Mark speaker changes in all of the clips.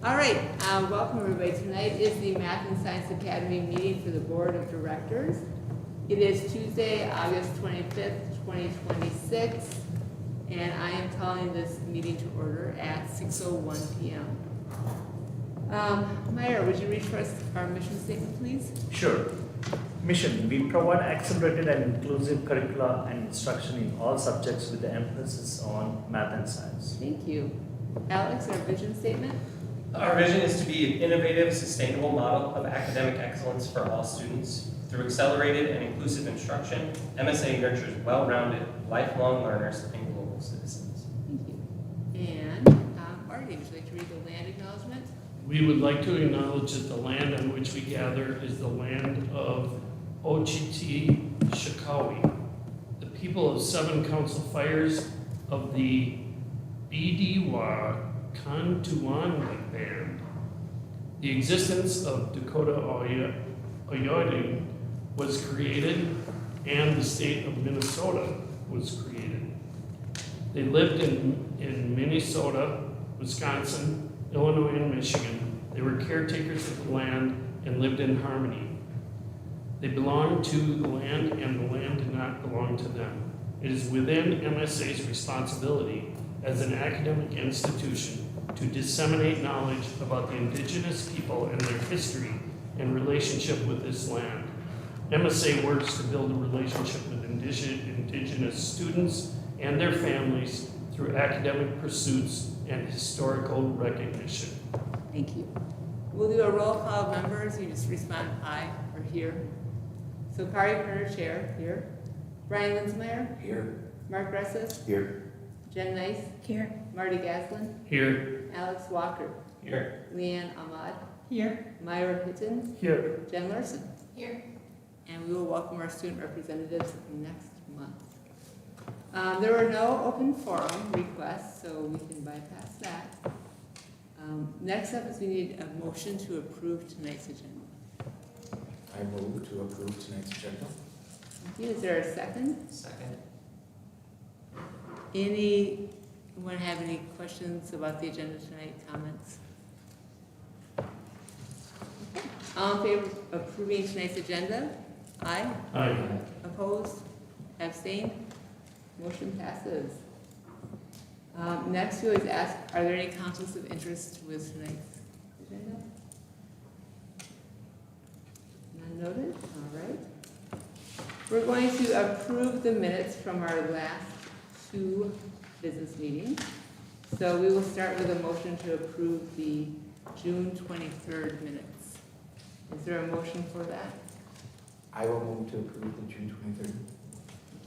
Speaker 1: All right, welcome everybody. Tonight is the Math and Science Academy meeting for the Board of Directors. It is Tuesday, August 25th, 2026, and I am calling this meeting to order at 6:01 p.m. Meyer, would you read for us our mission statement, please?
Speaker 2: Sure. Mission: we provide accelerated and inclusive curricula and instruction in all subjects with the emphasis on math and science.
Speaker 1: Thank you. Alex, our vision statement?
Speaker 3: Our vision is to be an innovative, sustainable model of academic excellence for all students. Through accelerated and inclusive instruction, MSA nurtures well-rounded, lifelong learners and global citizens.
Speaker 1: Thank you. And Marty, would you like to read the land acknowledgement?
Speaker 4: We would like to acknowledge that the land on which we gather is the land of Ochiti Shikawi, the people of 7 council fires of the Bidiwa Kantuan band. The existence of Dakota Oyoding was created, and the state of Minnesota was created. They lived in Minnesota, Wisconsin, Illinois, and Michigan. They were caretakers of the land and lived in harmony. They belonged to the land, and the land did not belong to them. It is within MSA's responsibility as an academic institution to disseminate knowledge about the indigenous people and their history and relationship with this land. MSA works to build a relationship with indigenous students and their families through academic pursuits and historical recognition.
Speaker 1: Thank you. We'll do a roll call of members. You just respond aye or here. So Kari Kerner, Chair, here. Brian Linsmeyer,
Speaker 5: Here.
Speaker 1: Mark Ressis,
Speaker 5: Here.
Speaker 1: Jen Nice,
Speaker 6: Here.
Speaker 1: Marty Gaslin,
Speaker 4: Here.
Speaker 1: Alex Walker,
Speaker 3: Here.
Speaker 1: Leanne Ahmad,
Speaker 6: Here.
Speaker 1: Myra Hitton,
Speaker 4: Here.
Speaker 1: Jen Larson.
Speaker 6: Here.
Speaker 1: And we will welcome our student representatives next month. There were no open forum requests, so we can bypass that. Next up is we need a motion to approve tonight's agenda.
Speaker 5: I move to approve tonight's agenda.
Speaker 1: Thank you. Is there a second?
Speaker 3: Second.
Speaker 1: Anyone have any questions about the agenda tonight, comments? Okay. All in favor of approving tonight's agenda? Aye.
Speaker 4: Aye.
Speaker 1: Opposed? Abstained? Motion passes. Next, we always ask, are there any conflicts of interest with tonight's agenda? None noted? All right. We're going to approve the minutes from our last 2 business meetings. So we will start with a motion to approve the June 23rd minutes. Is there a motion for that?
Speaker 5: I will move to approve the June 23rd.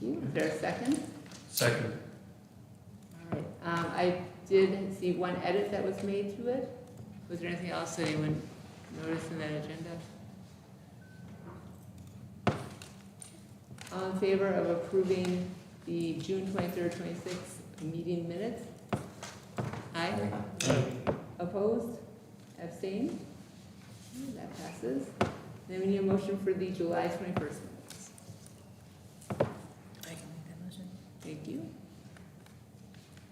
Speaker 1: Thank you. Is there a second?
Speaker 4: Second.
Speaker 1: All right. I did see one edit that was made to it. Was there anything else that anyone noticed in that agenda? All in favor of approving the June 23rd, 26th meeting minutes? Aye. Opposed? Abstained? That passes. Then we need a motion for the July 21st minutes.
Speaker 6: I can make that motion.
Speaker 1: Thank you.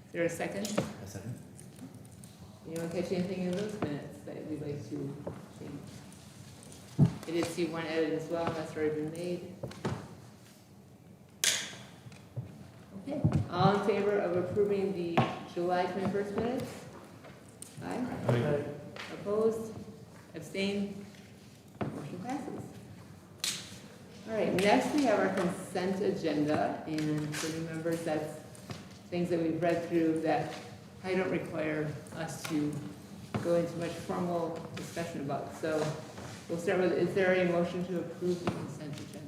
Speaker 1: Is there a second?
Speaker 5: A second.
Speaker 1: Anyone catch anything in those minutes that we'd like to change? I did see one edit as well, that's already been made. Okay, all in favor of approving the July 21st minutes? Aye.
Speaker 4: Aye.
Speaker 1: Opposed? Abstained? Motion passes. All right, next we have our consent agenda, and for new members, that's things that we've read through that I don't require us to go into much formal discussion about. So we'll start with, is there a motion to approve the consent agenda?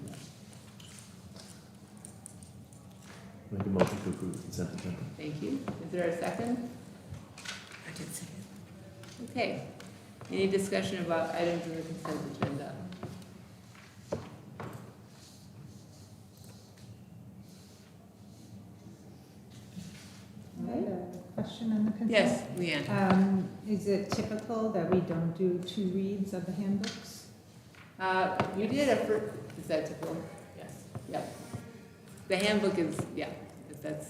Speaker 7: Make a motion to approve the consent agenda.
Speaker 1: Thank you. Is there a second?
Speaker 6: I did say it.
Speaker 1: Okay. Any discussion about items in the consent agenda?
Speaker 6: I have a question on the consent.
Speaker 1: Yes, Leanne.
Speaker 6: Is it typical that we don't do 2 reads of the handbooks?
Speaker 1: You did a first, is that typical? Yes. Yep. The handbook is, yeah, that's,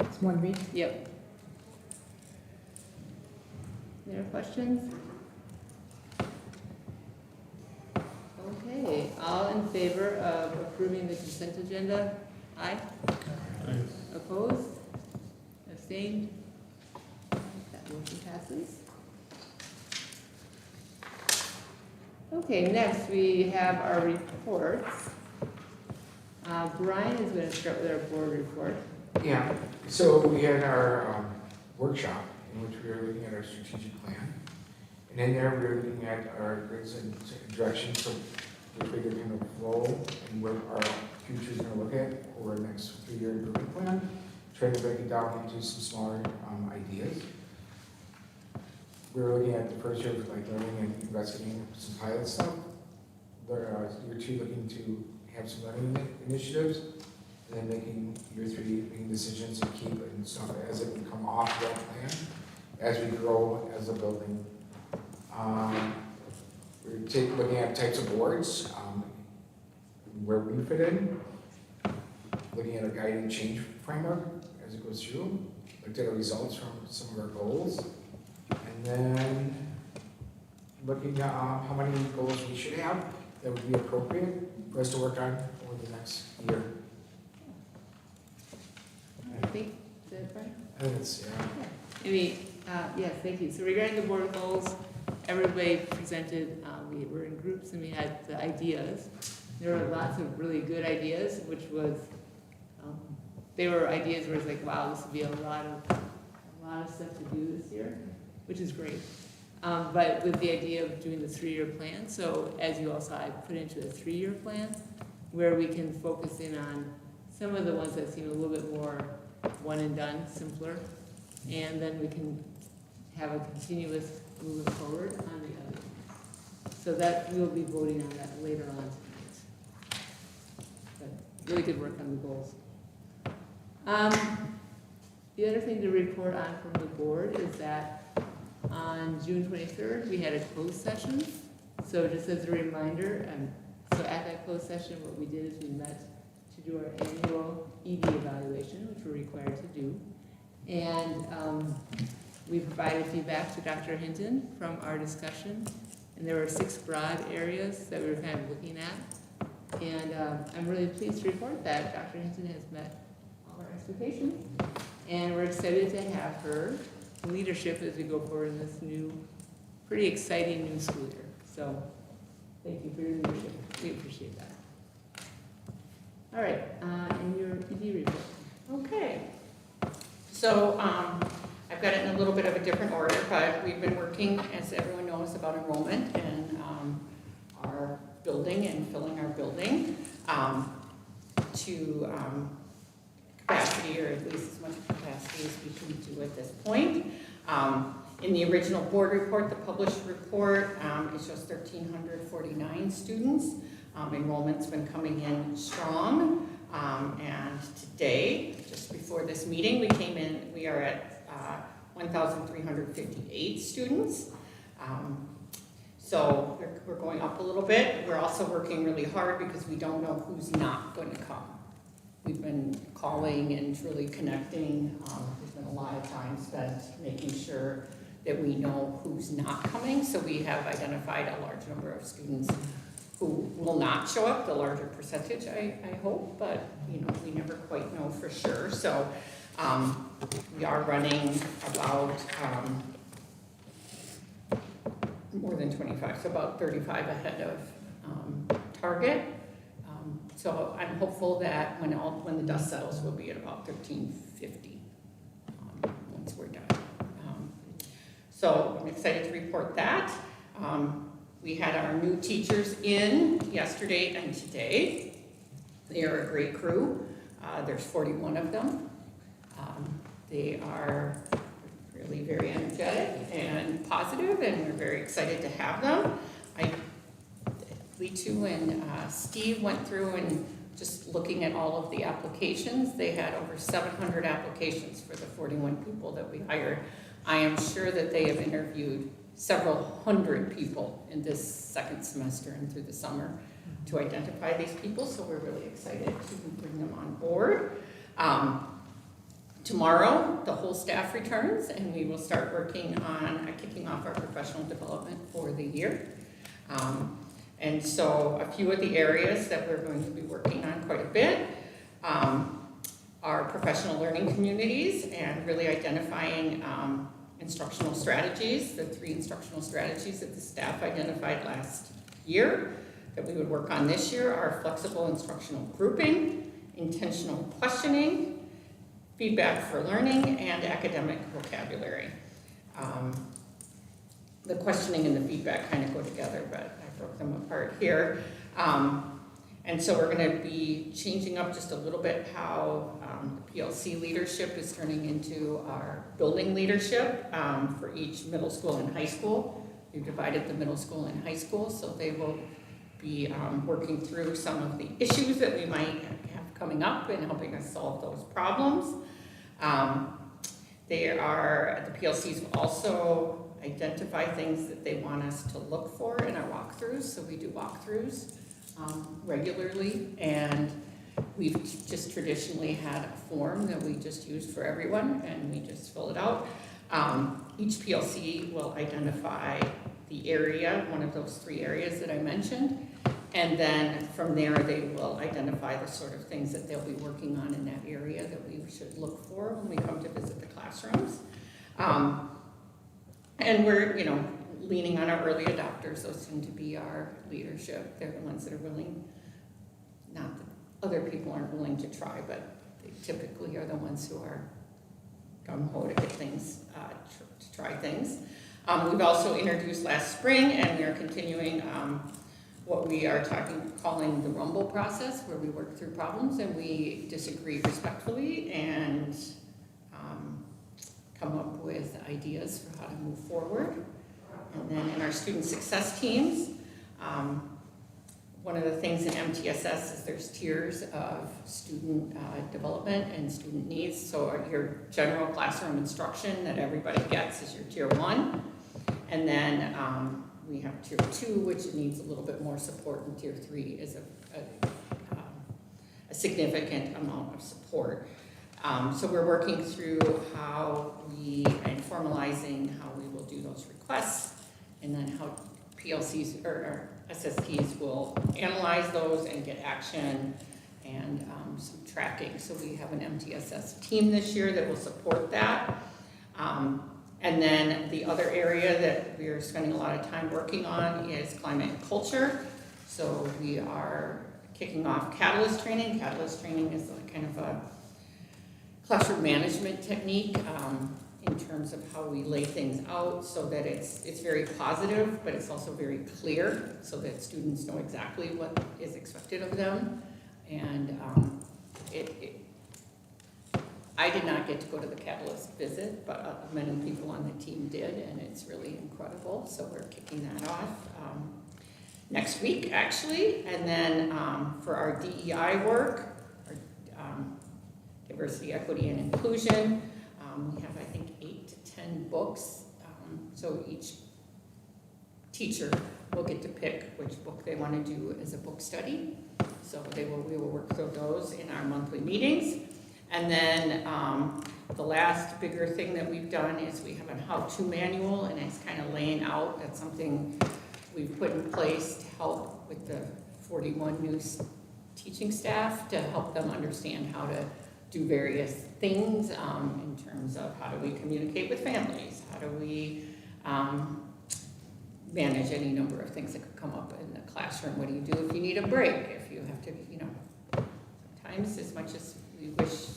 Speaker 6: It's 1 read?
Speaker 1: yep. Any other questions? Okay, all in favor of approving the consent agenda? Aye. Opposed? Abstained? That motion passes. Okay, next we have our reports. Brian is going to start with our board report.
Speaker 5: Yeah, so we had our workshop in which we were looking at our strategic plan. And in there, we were looking at our grids and directions for the bigger kind of flow and where our future is going to look at over the next 3-year improvement plan. Trying to break it down into some smaller ideas. We were looking at the first year of like learning and investigating some pilot stuff. Year 2 looking to have some learning initiatives, and then making year 3 making decisions and keep it and stuff as it would come off that plan as we grow as a building. We're looking at types of boards, where we fit in, looking at a guiding change framework as it goes through, looked at our results from some of our goals, and then looking at how many goals we should have that would be appropriate for us to work on over the next year.
Speaker 1: I think, is that right?
Speaker 5: I think it's, yeah.
Speaker 1: Amy, yes, thank you. So regarding the board goals, everybody presented, we were in groups and we had the ideas. There were lots of really good ideas, which was, they were ideas where it's like, wow, this would be a lot of stuff to do this year, which is great. But with the idea of doing the 3-year plan, so as you all saw, I put into a 3-year plan where we can focus in on some of the ones that seem a little bit more one and done, simpler, and then we can have a continuous moving forward on the other. So that, we'll be voting on that later on tonight. But really good work on the goals. The other thing to report on from the board is that on June 23rd, we had a closed session. So just as a reminder, so at that closed session, what we did is we met to do our annual ED evaluation, which we're required to do. And we provided feedback to Dr. Hinton from our discussion. And there were 6 broad areas that we were kind of looking at. And I'm really pleased to report that Dr. Hinton has met all our expectations. And we're excited to have her leadership as we go forward in this new, pretty exciting new school year. So thank you for your leadership. We appreciate that. All right, and your ED report.
Speaker 8: Okay. So I've got it in a little bit of a different order, but we've been working, as everyone knows, about enrollment in our building and filling our building to capacity, or at least as much capacity as we can do at this point. In the original board report, the published report, it shows 1,349 students. Enrollment's been coming in strong. And today, just before this meeting, we are at 1,358 students. So we're going up a little bit. We're also working really hard because we don't know who's not going to come. We've been calling and really connecting. There's been a lot of time spent making sure that we know who's not coming. So we have identified a large number of students who will not show up, the larger percentage, I hope, but we never quite know for sure. So we are running about more than 25, so about 35 ahead of target. So I'm hopeful that when the dust settles, we'll be at about 1,350 once we're done. So I'm excited to report that. We had our new teachers in yesterday and today. They are a great crew. There's 41 of them. They are really very energetic and positive, and we're very excited to have them. Litu and Steve went through and just looking at all of the applications. They had over 700 applications for the 41 people that we hired. I am sure that they have interviewed several hundred people in this second semester and through the summer to identify these people, so we're really excited to bring them on board. Tomorrow, the whole staff returns, and we will start working on kicking off our professional development for the year. And so a few of the areas that we're going to be working on quite a bit are professional learning communities and really identifying instructional strategies, the 3 instructional strategies that the staff identified last year that we would work on this year are flexible instructional grouping, intentional questioning, feedback for learning, and academic vocabulary. The questioning and the feedback kind of go together, but I broke them apart here. And so we're going to be changing up just a little bit how the PLC leadership is turning into our building leadership for each middle school and high school. We've divided the middle school and high school, so they will be working through some of the issues that we might have coming up and helping us solve those problems. The PLCs will also identify things that they want us to look for in our walkthroughs, so we do walkthroughs regularly, and we've just traditionally had a form that we just use for everyone, and we just fill it out. Each PLC will identify the area, one of those 3 areas that I mentioned, and then from there they will identify the sort of things that they'll be working on in that area that we should look for when we come to visit the classrooms. And we're, leaning on our early adopters. Those seem to be our leadership. They're the ones that are willing, not that other people aren't willing to try, but they typically are the ones who are gung-ho to get things, to try things. We've also introduced last spring, and we are continuing what we are calling the rumble process, where we work through problems and we disagree respectfully and come up with ideas for how to move forward. And then in our student success teams, one of the things in MTSS is there's tiers of student development and student needs. So your general classroom instruction that everybody gets is your tier 1. And then we have tier 2, which needs a little bit more support, and tier 3 is a significant amount of support. So we're working through and formalizing how we will do those requests, and then how PLCs or SSTs will analyze those and get action and some tracking. So we have an MTSS team this year that will support that. And then the other area that we are spending a lot of time working on is climate and culture. So we are kicking off Catalyst training. Catalyst training is kind of a classroom management technique in terms of how we lay things out so that it's very positive, but it's also very clear so that students know exactly what is expected of them. And I did not get to go to the Catalyst visit, but many people on the team did, and it's really incredible. So we're kicking that off next week, actually. And then for our DEI work, our diversity, equity, and inclusion, we have, I think, 8 to 10 books. So each teacher will get to pick which book they want to do as a book study. So we will work through those in our monthly meetings. And then the last bigger thing that we've done is we have a how-to manual, and it's kind of laying out. That's something we've put in place to help with the 41 new teaching staff to help them understand how to do various things in terms of how do we communicate with families, how do we manage any number of things that could come up in the classroom. What do you do if you need a break, if you have to, sometimes as much as we wish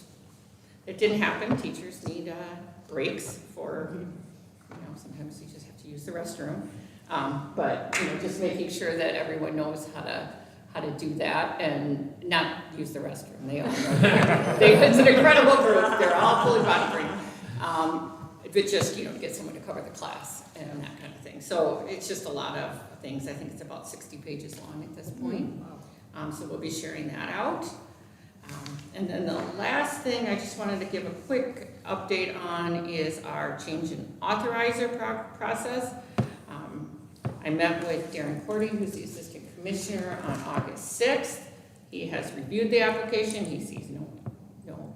Speaker 8: it didn't happen, teachers need breaks for, sometimes you just have to use the restroom. But just making sure that everyone knows how to do that and not use the restroom. They all know. It's an incredible group. They're all fully body trained. But just, get someone to cover the class and that kind of thing. So it's just a lot of things. I think it's about 60 pages long at this point. So we'll be sharing that out. And then the last thing I just wanted to give a quick update on is our change in authorizer process. I met with Darren Cordy, who's the Assistant Commissioner, on August 6th. He has reviewed the application. He sees no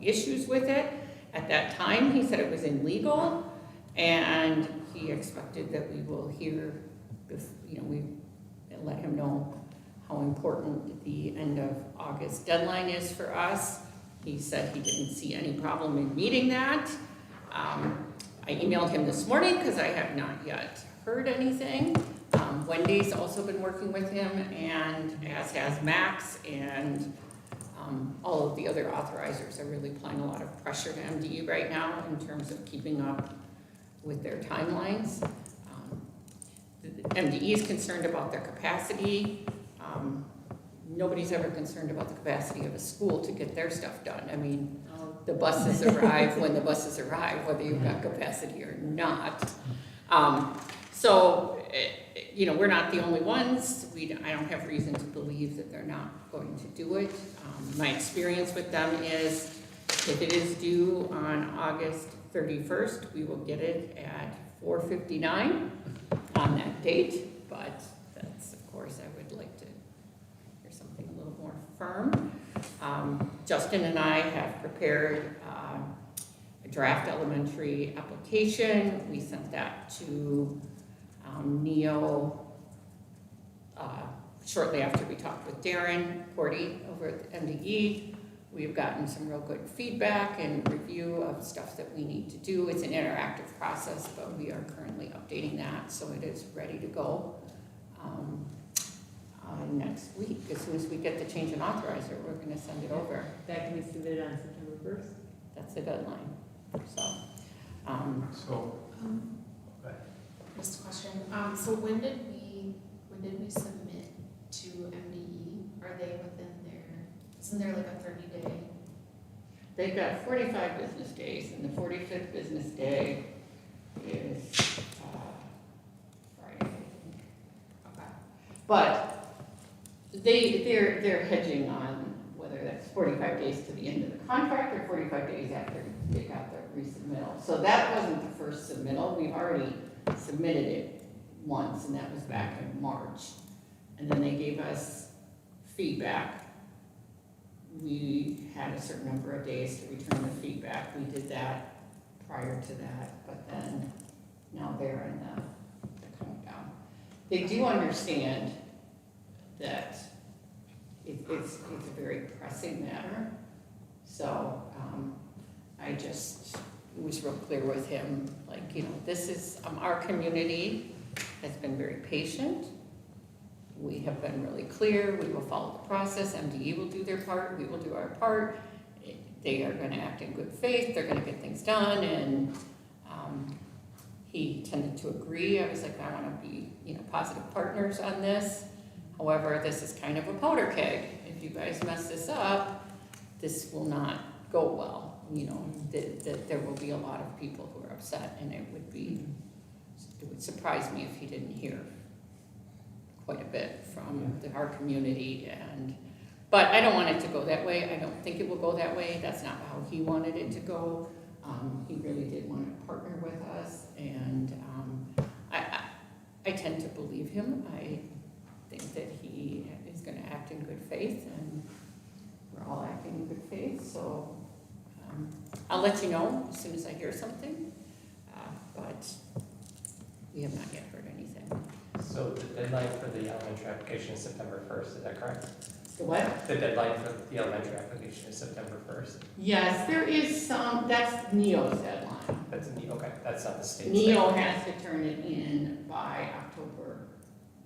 Speaker 8: issues with it. At that time, he said it was illegal, and he expected that we will hear, we let him know how important the end of August deadline is for us. He said he didn't see any problem in meeting that. I emailed him this morning because I have not yet heard anything. Wendy's also been working with him, and as has Max, and all of the other authorizers are really applying a lot of pressure to MDE right now in terms of keeping up with their timelines. The MDE is concerned about their capacity. Nobody's ever concerned about the capacity of a school to get their stuff done. I mean, the buses arrive when the buses arrive, whether you've got capacity or not. We're not the only ones. I don't have reason to believe that they're not going to do it. My experience with them is if it is due on August 31st, we will get it at 4:59 on that date, but that's, of course, I would like to hear something a little more firm. Justin and I have prepared a draft elementary application. We sent that to Neo shortly after we talked with Darren Cordy over at MDE. We've gotten some real good feedback and review of stuff that we need to do. It's an interactive process, but we are currently updating that, so it is ready to go next week. As soon as we get the change in authorizer, we're going to send it over.
Speaker 1: That can be submitted on September 1st?
Speaker 8: That's the deadline.
Speaker 9: Just a question. So when did we submit to MDE? Are they within isn't there like a 30-day?
Speaker 8: They've got 45 business days, and the 45th business day is Friday, I think.
Speaker 9: Okay.
Speaker 8: But they're hedging on whether that's 45 days to the end of the contract or 45 days after they got their resubmittal. So that wasn't the first submittal. We've already submitted it once, and that was back in March. And then they gave us feedback. We had a certain number of days to return the feedback. We did that prior to that, but then now they're in the countdown. They do understand that it's a very pressing matter. So I just was real clear with him, this is, our community has been very patient. We have been really clear. We will follow the process. MDE will do their part. We will do our part. They are going to act in good faith. They're going to get things done. And he tended to agree. I was like, I want to be, positive partners on this. However, this is kind of a powder keg. If you guys mess this up, this will not go well. That there will be a lot of people who are upset, and it would surprise me if he didn't hear quite a bit from our community. But I don't want it to go that way. I don't think it will go that way. That's not how he wanted it to go. He really did want to partner with us, and I tend to believe him. I think that he is going to act in good faith, and we're all acting in good faith. So I'll let you know as soon as I hear something, but we have not yet heard anything.
Speaker 3: So the deadline for the elementary application is September 1st, is that correct?
Speaker 8: The what?
Speaker 3: The deadline for the elementary application is September 1st.
Speaker 8: Yes, there is some, that's NEO's deadline.
Speaker 3: That's okay, that's not the state's.
Speaker 8: NEO has to turn it in by October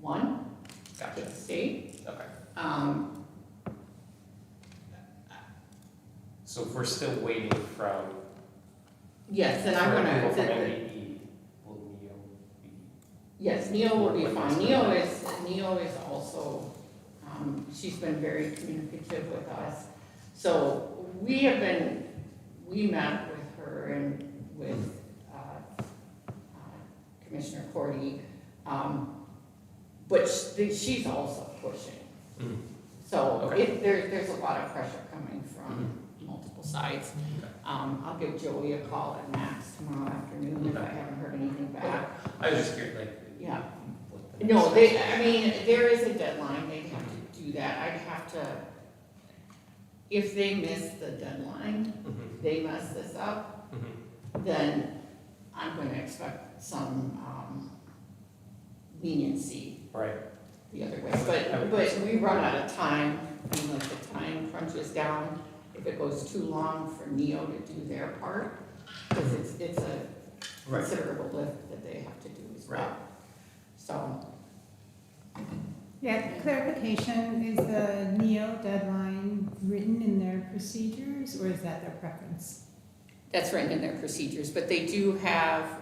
Speaker 8: 1 to
Speaker 3: Gotcha.
Speaker 8: the state.
Speaker 3: Okay. So if we're still waiting from.
Speaker 8: Yes, and I'm
Speaker 3: approval from
Speaker 8: gonna,
Speaker 3: MDE, will NEO be?
Speaker 8: yes, NEO will be fine. NEO is also, she's been very communicative with us. So we met with her and with Commissioner Cordy, but she's also pushing.
Speaker 3: Mhm.
Speaker 8: So
Speaker 3: Okay.
Speaker 8: there's a lot of pressure coming from multiple sides. I'll give Joey a call at Max tomorrow afternoon if I haven't heard anything back.
Speaker 3: I was just curious,
Speaker 8: Yeah.
Speaker 3: what the
Speaker 8: No,
Speaker 3: next steps are.
Speaker 8: there is a deadline, they'd have to do that, I'd have to, if they miss the deadline,
Speaker 3: Mhm.
Speaker 8: they mess this up, then I'm gonna expect some, leniency
Speaker 3: Right.
Speaker 8: the other way. But we run out of time, and like the time crunch is down, if it goes too long for NEO to do their part, because it's a
Speaker 3: Right.
Speaker 8: considerable lift that they have to do as well.
Speaker 3: Right.
Speaker 8: So,
Speaker 6: Yeah, clarification, is the NEO deadline written in their procedures, or is that their preference?
Speaker 8: that's written in their procedures, but they do have,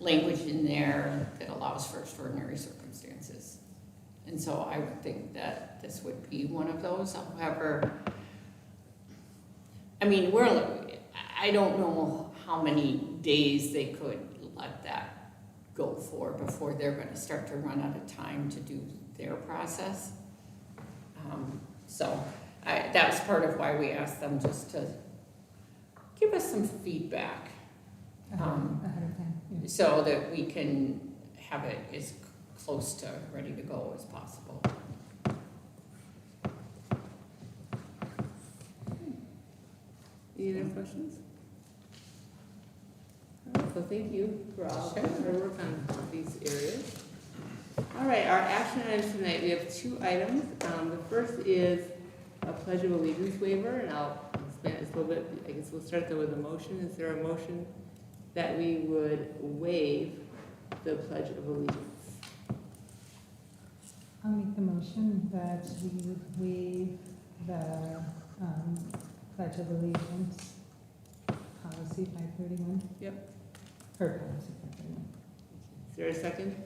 Speaker 8: language in there that allows for extraordinary circumstances. And so I would think that this would be one of those, however, I mean, I don't know how many days they could let that go for before they're gonna start to run out of time to do their process. So, that was part of why we asked them just to give us some feedback,
Speaker 6: Ahead of time, yeah.
Speaker 8: so that we can have it as close to ready to go as possible.
Speaker 1: Any other questions? All right, so thank you for all the hard work on these areas. All right, our action items tonight, we have 2 items. The first is a Pledge of Allegiance waiver, and I'll explain this a little bit. I guess we'll start though with a motion. Is there a motion that we would waive the Pledge of Allegiance?
Speaker 6: I'll make the motion that we would waive the Pledge of Allegiance, policy 531.
Speaker 1: Yep.
Speaker 6: Per policy 531.
Speaker 1: Is there a second?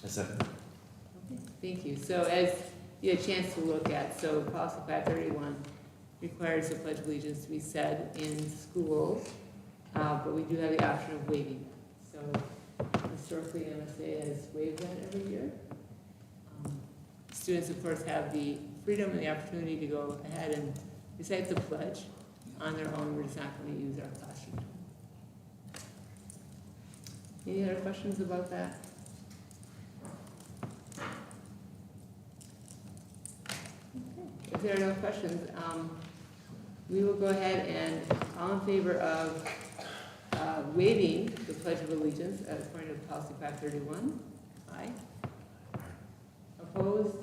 Speaker 7: A second.
Speaker 1: Okay, thank you. So as you had a chance to look at, so policy 531 requires the Pledge of Allegiance to be said in schools, but we do have the option of waiving. So historically, MSA has waived that every year. Students, of course, have the freedom and the opportunity to go ahead and recite the pledge on their own. We're just not going to use our classroom. Any other questions about that? Okay. If there are no questions, we will go ahead and all in favor of waiving the Pledge of Allegiance according to policy 531. Aye. Opposed?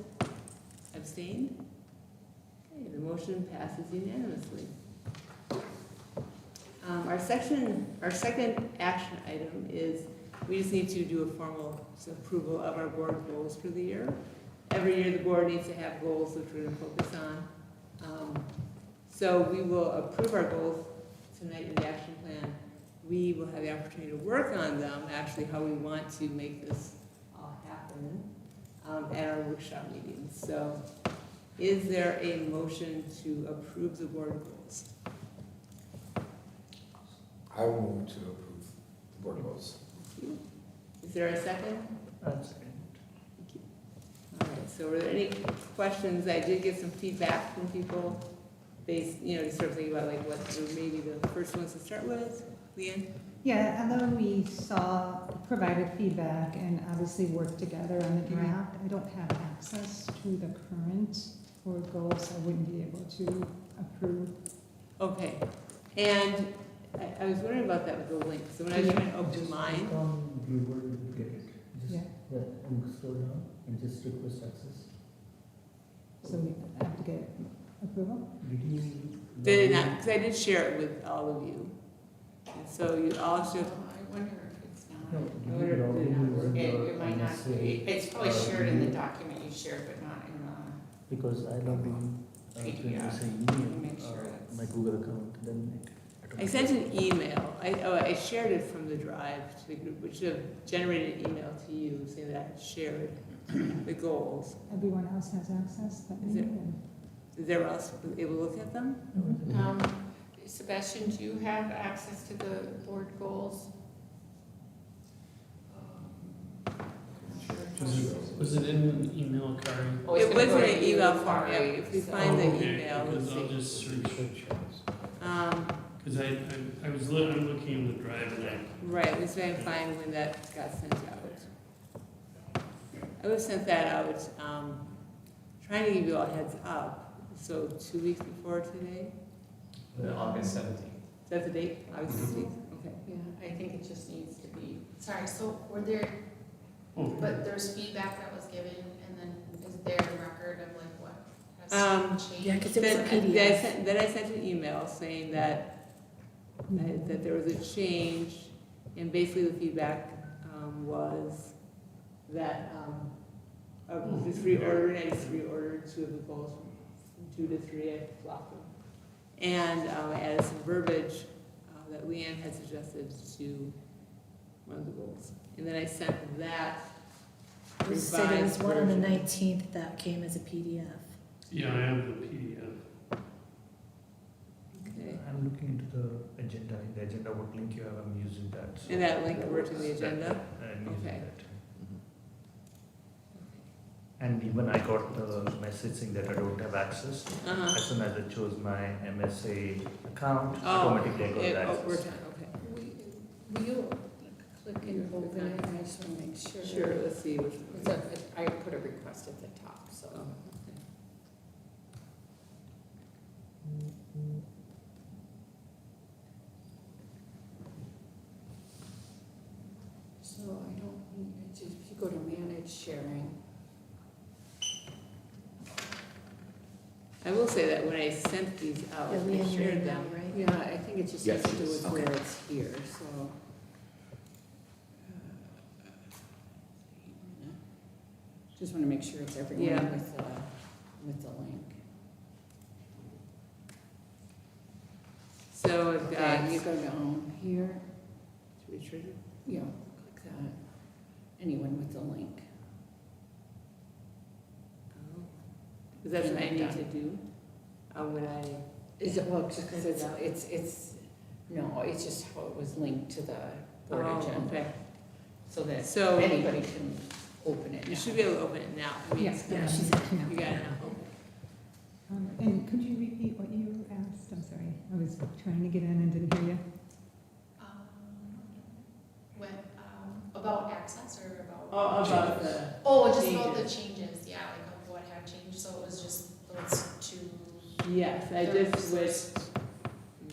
Speaker 1: Abstained? Okay, the motion passes unanimously. Our second action item is we just need to do a formal approval of our board goals for the year. Every year the board needs to have goals which we're going to focus on. So we will approve our goals tonight in the action plan. We will have the opportunity to work on them, actually how we want to make this all happen at our workshop meetings. So is there a motion to approve the board goals?
Speaker 5: I will move to approve the board goals.
Speaker 1: Thank you. Is there a second?
Speaker 2: Second.
Speaker 1: Thank you. All right, so were there any questions? I did get some feedback from people based, just sort of thinking about like what were maybe the first ones to start with. Leanne?
Speaker 6: Yeah, although we provided feedback and obviously worked together on the draft, I don't have access to the current board goals, so I wouldn't be able to approve.
Speaker 1: Okay, and I was wondering about that with the link. So when I was trying to open mine,
Speaker 10: Viewer, you get it. Just,
Speaker 6: Yeah.
Speaker 10: and scroll down and just request access.
Speaker 6: So we have to get approval?
Speaker 10: Did you?
Speaker 1: did it not? Because I did share it with all of you. And so you all should.
Speaker 8: I wonder if it's
Speaker 10: No,
Speaker 8: not,
Speaker 10: did you log in using
Speaker 8: it might not
Speaker 10: MSA?
Speaker 8: be, it's probably shared in the document you shared, but not in the,
Speaker 10: Because I logged in to
Speaker 8: PDF.
Speaker 10: MSA
Speaker 8: Make
Speaker 10: email,
Speaker 8: sure that's-
Speaker 10: my Google account, then it.
Speaker 1: I sent an email. I shared it from the drive to the group, which should have generated an email to you saying that I shared the goals.
Speaker 6: Everyone else has access, but
Speaker 1: Is it- Is everyone else able to look at them?
Speaker 8: Sebastian, do you have access to the board goals?
Speaker 4: Was it in an email, Kari?
Speaker 8: Oh, it's
Speaker 1: It
Speaker 8: gonna
Speaker 1: was
Speaker 8: go
Speaker 1: in
Speaker 8: to
Speaker 1: an
Speaker 8: you,
Speaker 1: email form.
Speaker 8: Kari,
Speaker 1: Yeah, if we
Speaker 8: so-
Speaker 1: find the
Speaker 4: Okay,
Speaker 1: email, let's
Speaker 4: because I'll
Speaker 1: see.
Speaker 4: just search,
Speaker 1: Um,
Speaker 4: because I'm looking in the drive and
Speaker 1: Right, let's try and find when that got sent out. I would have sent that out, trying to give you all a heads up, so 2 weeks before today.
Speaker 3: August 17th.
Speaker 1: That's the date, August 16th, okay.
Speaker 8: Yeah, I think it just needs to be,
Speaker 9: Sorry, so were there, but there's feedback that was given, and then is there a record of like what has changed?
Speaker 11: Yeah, 'cause it was a
Speaker 1: Then
Speaker 11: PDF.
Speaker 1: then I sent an email saying that there was a change, and basically the feedback was that of the three ordered, I just reordered two of the goals from 2 to 3, I flopped them. And I added some verbiage that Leanne had suggested to one of the goals. And then I sent that
Speaker 11: You said there was
Speaker 1: revised
Speaker 11: one on the
Speaker 1: version.
Speaker 11: 19th that came as a PDF.
Speaker 4: Yeah, I have the PDF.
Speaker 1: Okay.
Speaker 2: I'm looking into the agenda, in the agenda, what link you have, I'm using that. so-
Speaker 1: And that link over to the agenda?
Speaker 2: I'm using
Speaker 1: Okay.
Speaker 2: that. And even I got the message saying that I don't have access.
Speaker 1: Uh-huh.
Speaker 2: As soon as I chose my MSA account,
Speaker 1: Oh,
Speaker 2: automatically I got
Speaker 1: we're
Speaker 2: access.
Speaker 1: done, okay.
Speaker 8: will you click and open it? I just want to make sure.
Speaker 1: Sure, let's see which
Speaker 8: It's
Speaker 1: one.
Speaker 8: I put a request at the top, so.
Speaker 1: Oh, okay.
Speaker 8: So I don't need, it's just, if you go to manage sharing,
Speaker 1: I will say that when I sent these out,
Speaker 11: Yeah,
Speaker 1: I
Speaker 11: Leanne, you're
Speaker 1: shared
Speaker 11: in now,
Speaker 1: them.
Speaker 11: right?
Speaker 8: yeah, I think it just has
Speaker 5: Yes,
Speaker 8: to do
Speaker 5: yes.
Speaker 8: with where it's here, so. Just want to make sure it's
Speaker 1: Yeah.
Speaker 8: everyone with the link.
Speaker 1: So I've
Speaker 8: Okay,
Speaker 1: got,
Speaker 8: you go down here,
Speaker 1: Richard,
Speaker 8: yeah, click that, anyone with the link.
Speaker 1: is that what I need to do? When I,
Speaker 8: Is it, well, just because it's, no, it's just how it was linked to the board
Speaker 1: oh,
Speaker 8: agenda,
Speaker 1: okay.
Speaker 8: so that
Speaker 1: So
Speaker 8: anybody can open it
Speaker 1: you
Speaker 8: now.
Speaker 1: should be able to open it now. I mean,
Speaker 6: Yes,
Speaker 11: Yeah, she's
Speaker 1: You got it now, okay.
Speaker 6: And could you repeat what you asked? I'm sorry, I was trying to get in and didn't hear you.
Speaker 9: When, about access or about?
Speaker 1: Oh, about the,
Speaker 9: Oh, just about the changes, yeah, like of what had changed, so it was just those two.
Speaker 1: yes, I just switched,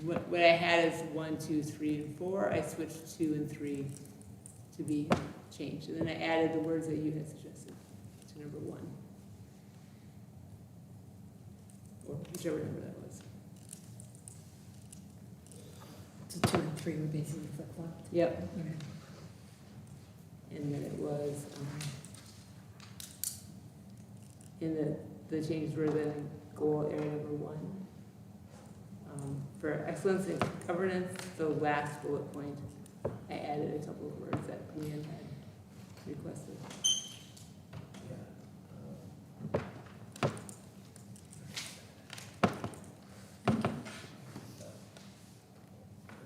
Speaker 1: what I had is 1, 2, 3, and 4, I switched 2 and 3 to be changed, and then I added the words that you had suggested to number 1. Or whichever number that was.
Speaker 11: So 2 and 3 were basically flip-flopped.
Speaker 1: Yep,
Speaker 11: Okay.
Speaker 1: and then it was, and the changes were then goal area number 1. For excellence in governance, the last bullet point, I added a couple of words that Leanne had requested.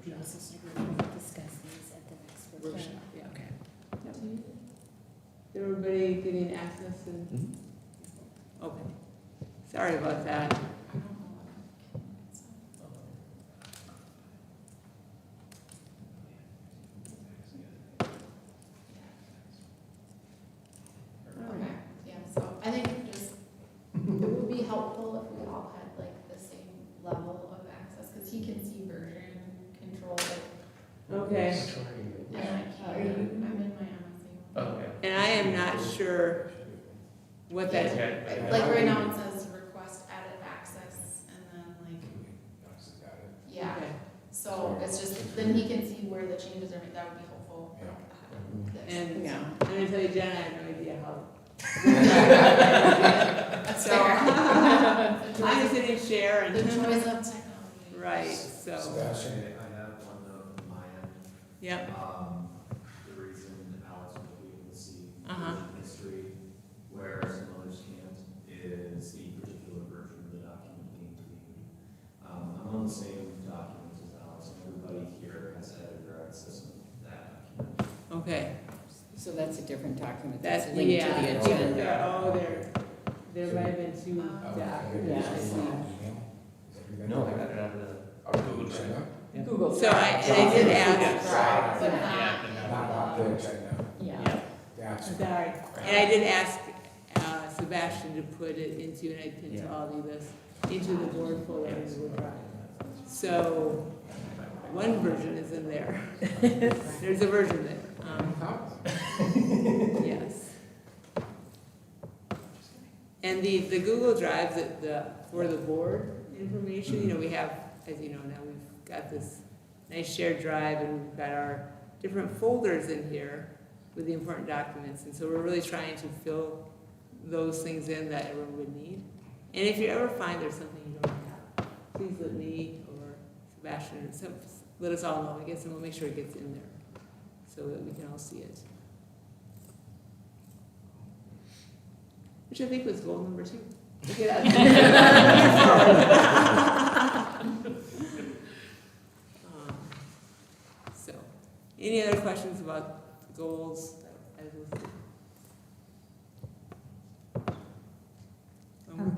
Speaker 11: We also said we were going to discuss these at the next workshop.
Speaker 1: Workshop, yeah.
Speaker 11: Okay.
Speaker 1: Is everybody getting access and?
Speaker 7: Mhm.
Speaker 1: Okay. Sorry about that.
Speaker 9: I don't know what it's. Okay, yeah, so I think just, it would be helpful if we all had like the same level of access, because he can see version control,
Speaker 1: Okay.
Speaker 9: and I can't, I'm in my MSA.
Speaker 3: Okay.
Speaker 1: And I am not sure what that,
Speaker 3: Okay.
Speaker 9: Like right now it says request added access, and then like, yeah,
Speaker 1: okay.
Speaker 9: so it's just, then he can see where the changes are made, that would be helpful. like, this.
Speaker 1: And
Speaker 8: Yeah.
Speaker 1: I'm gonna tell you, Jen, I have no idea how.
Speaker 9: That's
Speaker 1: So,
Speaker 9: fair.
Speaker 1: I'm just hitting share
Speaker 9: The
Speaker 1: and,
Speaker 9: joys of technology.
Speaker 1: right, so,
Speaker 5: Sebastian,
Speaker 12: I have one note on my end.
Speaker 1: yep,
Speaker 12: The reason Alex will be able to see
Speaker 1: Uh-huh.
Speaker 12: version history, where some others can't, is the particular version of the document being reviewed. I'm on the same document as Alex, and everybody here has had their access to that document.
Speaker 1: okay.
Speaker 8: So that's a different document
Speaker 1: That's,
Speaker 8: that's linked to
Speaker 1: yeah,
Speaker 8: the
Speaker 1: yeah,
Speaker 8: agenda.
Speaker 1: there might have been two documents.
Speaker 8: Yeah, I see.
Speaker 2: No, I got it out of the
Speaker 5: Google Agenda?
Speaker 8: Google.
Speaker 1: So and I did ask,
Speaker 9: Right, but
Speaker 5: Not
Speaker 9: not,
Speaker 5: the agenda.
Speaker 8: Yeah.
Speaker 5: That's.
Speaker 1: sorry, and I did ask Sebastian to put it into, and I pinned to
Speaker 2: Yeah.
Speaker 1: all of this, into the board folder in the Word drive. So, one version is in there. There's a version there. Yes. And the Google Drive for the board information, you know, we have, as you know, now we've got this nice shared drive and we've got our different folders in here with the important documents. And so we're really trying to fill those things in that everyone would need. And if you ever find there's something you don't have, please let me or Sebastian or let us all know, I guess, and we'll make sure it gets in there so that we can all see it. Which I think was goal number 2. Look at that. So, any other questions about goals as listed?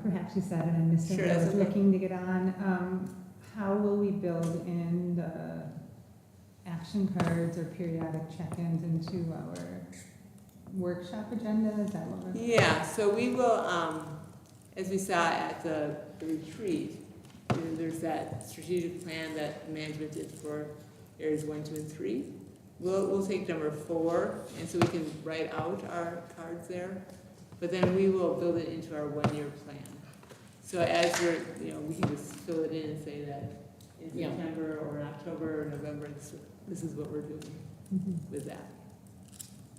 Speaker 6: Perhaps you said, and I missed it,
Speaker 1: Sure,
Speaker 6: but I
Speaker 1: that's
Speaker 6: was
Speaker 1: okay.
Speaker 6: looking to get on. How will we build in the action cards or periodic check-ins into our workshop agenda? Is that what we're?
Speaker 1: Yeah, so we will, as we saw at the retreat, there's that strategic plan that management did for areas 1, 2, and 3. We'll take number 4, and so we can write out our cards there, but then we will build it into our 1-year plan. So as we're, you know, we can just fill it in and say that in
Speaker 8: Yeah.
Speaker 1: September or in October or November, this is what we're doing with that.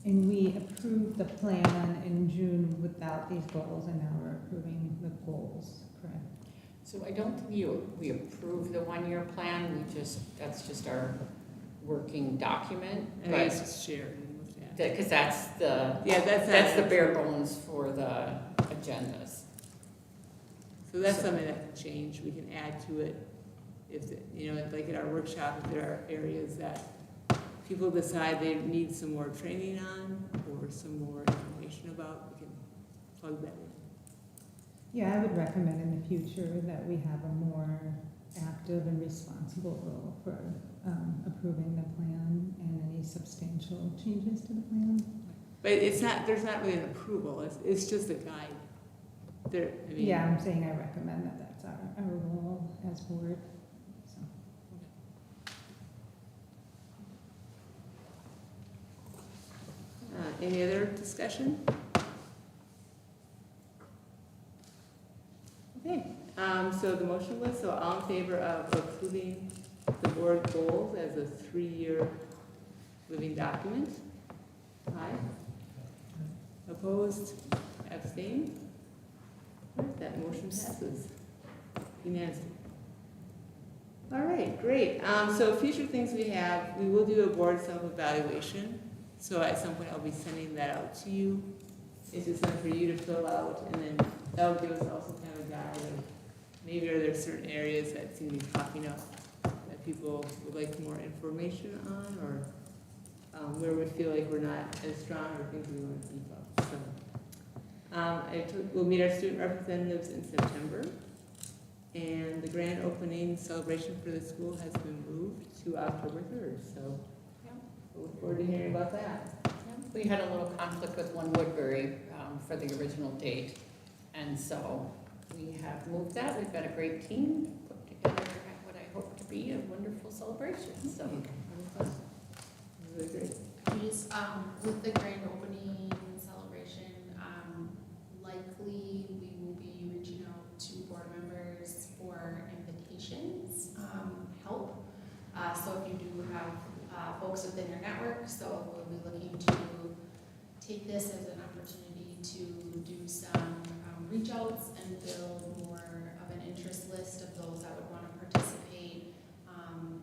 Speaker 6: And we approved the plan in June without these goals, and now we're approving the goals, correct?
Speaker 8: So I don't think we approve the 1-year plan, that's just our working document.
Speaker 1: And
Speaker 8: But
Speaker 1: it's just shared.
Speaker 8: because that's the
Speaker 1: That's
Speaker 8: the bare bones for the agendas.
Speaker 1: So that's something that can change, we can add to it, if, you know, like at our workshop, if there are areas that people decide they need some more training on, or some more information about, we can plug that in.
Speaker 6: Yeah, I would recommend in the future that we have a more active and responsible role for approving the plan and any substantial changes to the plan.
Speaker 1: But it's not, there's not really an approval, it's just a guide. There, I mean.
Speaker 6: Yeah, I'm saying I recommend that that's our role as board, so.
Speaker 1: Any other discussion? Okay, so the motion was, so all in favor of approving the board goals as a 3-year living document? Aye. Opposed? Abstained? That motion passes unanimously. All right, great. So future things we have, we will do a board self-evaluation. So at some point I'll be sending that out to you. It's just something for you to fill out, and then that'll give us also kind of a guide of maybe are there certain areas that seem to be popping up that people would like more information on, or where we feel like we're not as strong, or things we want to keep up. So we'll meet our student representatives in September, and the grand opening celebration for the school has been moved to October 3rd. So we'll look forward to hearing about that.
Speaker 8: We had a little conflict with One Woodbury for the original date, and so we have moved that. We've got a great team put together what I hope to be a wonderful celebration. So
Speaker 1: Really great.
Speaker 9: Just, with the grand opening celebration, likely we will be reaching out to board members for invitations, help. So if you do have folks within your network, so we'll be looking to take this as an opportunity to do some reach outs and build more of an interest list of those that would want to participate on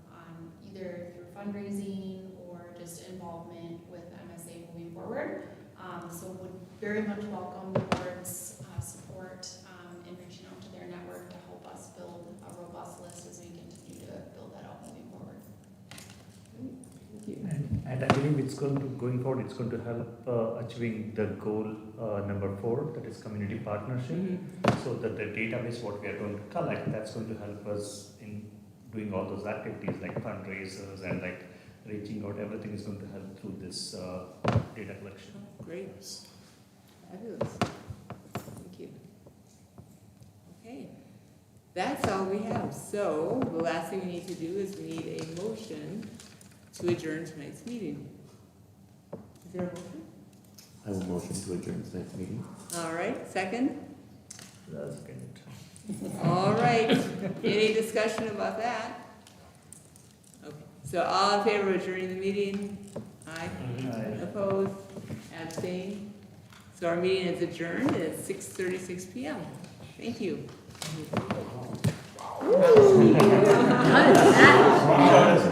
Speaker 9: either through fundraising or just involvement with MSA moving forward. So would very much welcome the board's support in reaching out to their network to help us build a robust list as we continue to build that out moving forward.
Speaker 1: Thank you.
Speaker 2: And I believe going forward, it's going to help achieving the goal number 4, that is community partnership. So that the database, what we are going to collect, that's going to help us in doing all those activities like fundraisers and like reaching out. Everything is going to help through this data collection.
Speaker 1: Great. Fabulous. Thank you. Okay. That's all we have. So the last thing we need to do is we need a motion to adjourn tonight's meeting. Is there a motion?
Speaker 7: I will motion to adjourn tonight's meeting.
Speaker 1: All right, second?
Speaker 2: That's good.
Speaker 1: All right, any discussion about that? Okay, so all in favor of adjourning the meeting? Aye. Opposed? Abstained? So our meeting is adjourned at 6:36 PM. Thank you.
Speaker 11: How did that?